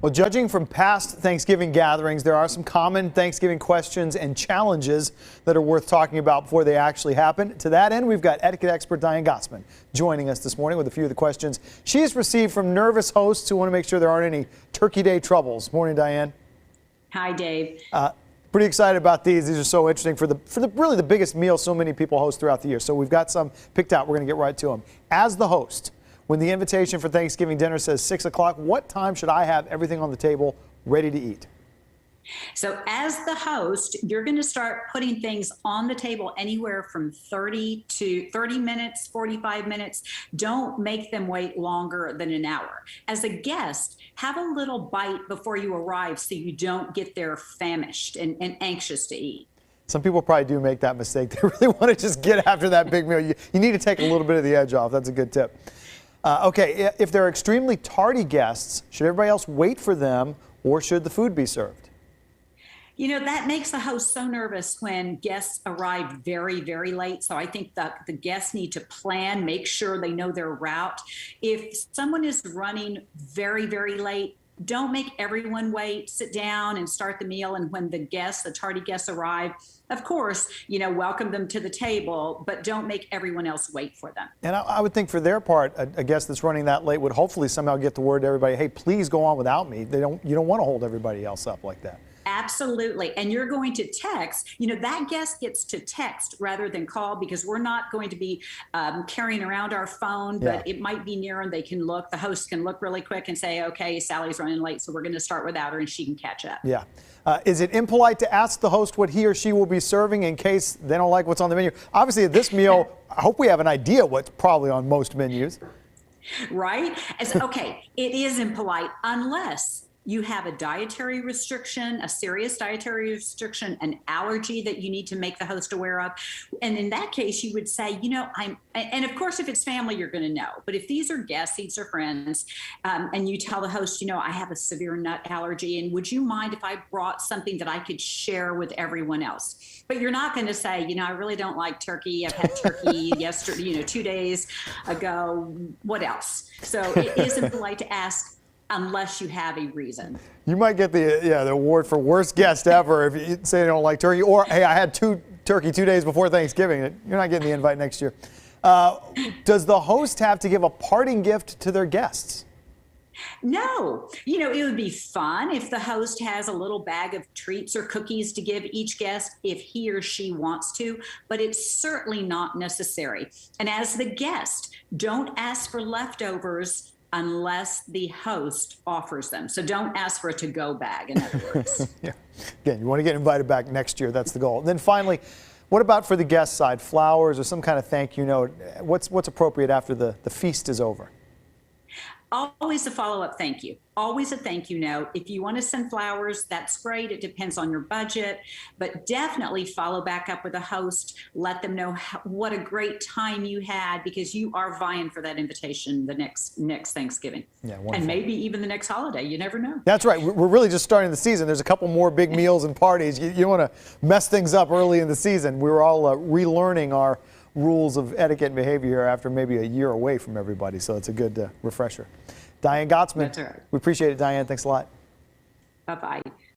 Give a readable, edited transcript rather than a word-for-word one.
Well, judging from past Thanksgiving gatherings, there are some common Thanksgiving questions and challenges that are worth talking about before they actually happen. To that end, we've got etiquette expert Diane Gottsman joining us this morning with a few of the questions she has received from nervous hosts who want to make sure there aren't any Turkey Day troubles. Morning, Diane. Hi, Dave. Pretty excited about these. These are so interesting for the really the biggest meal so many people host throughout the year. So we've got some picked out. We're going to get right to them. As the host, when the invitation for Thanksgiving dinner says 6 o'clock, what time should I have everything on the table ready to eat? So as the host, you're going to start putting things on the table anywhere from 30 minutes, 45 minutes. Don't make them wait longer than an hour. As a guest, have a little bite before you arrive so you don't get there famished and anxious to eat. Some people probably do make that mistake. They really want to just get after that big meal. You need to take a little bit of the edge off. That's a good tip. Okay, if they're extremely tardy guests, should everybody else wait for them or should the food be served? You know, that makes the host so nervous when guests arrive very, very late. So I think that the guests need to plan, make sure they know their route. If someone is running very, very late, don't make everyone wait. Sit down and start the meal. And when the tardy guests arrive, of course, you know, welcome them to the table, but don't make everyone else wait for them. And I would think for their part, a guest that's running that late would hopefully somehow get the word to everybody, hey, please go on without me. You don't want to hold everybody else up like that. Absolutely. And you're going to text, you know, that guest gets to text rather than call because we're not going to be carrying around our phone, but it might be near and they can look, the host can look really quick and say, okay, Sally's running late, so we're going to start without her and she can catch up. Yeah. Is it impolite to ask the host what he or she will be serving in case they don't like what's on the menu? Obviously, at this meal, I hope we have an idea what's probably on most menus. Right? Okay, it is impolite unless you have a dietary restriction, a serious dietary restriction, an allergy that you need to make the host aware of. And in that case, you would say, you know, and of course, if it's family, you're going to know. But if these are guests, these are friends, and you tell the host, you know, I have a severe nut allergy, and would you mind if I brought something that I could share with everyone else? But you're not going to say, you know, I really don't like turkey. I've had turkey yesterday, you know, 2 days ago. What else? So it is impolite to ask unless you have a reason. You might get the award for worst guest ever if you say you don't like turkey, or hey, I had turkey 2 days before Thanksgiving. You're not getting the invite next year. Does the host have to give a parting gift to their guests? No. You know, it would be fun if the host has a little bag of treats or cookies to give each guest if he or she wants to, but it's certainly not necessary. And as the guest, don't ask for leftovers unless the host offers them. So don't ask for a to-go bag, in other words. Yeah. Again, you want to get invited back next year. That's the goal. And then finally, what about for the guest side? Flowers or some kind of thank you note? What's appropriate after the feast is over? Always a follow-up thank you. Always a thank you note. If you want to send flowers, that's great. It depends on your budget, but definitely follow back up with a host. Let them know what a great time you had because you are vying for that invitation the next Thanksgiving. Yeah, wonderful. And maybe even the next holiday. You never know. That's right. We're really just starting the season. There's a couple more big meals and parties. You don't want to mess things up early in the season. We're all relearning our rules of etiquette and behavior here after maybe a year away from everybody, so it's a good refresher. Diane Gottsman. That's right. We appreciate it, Diane. Thanks a lot. Bye-bye.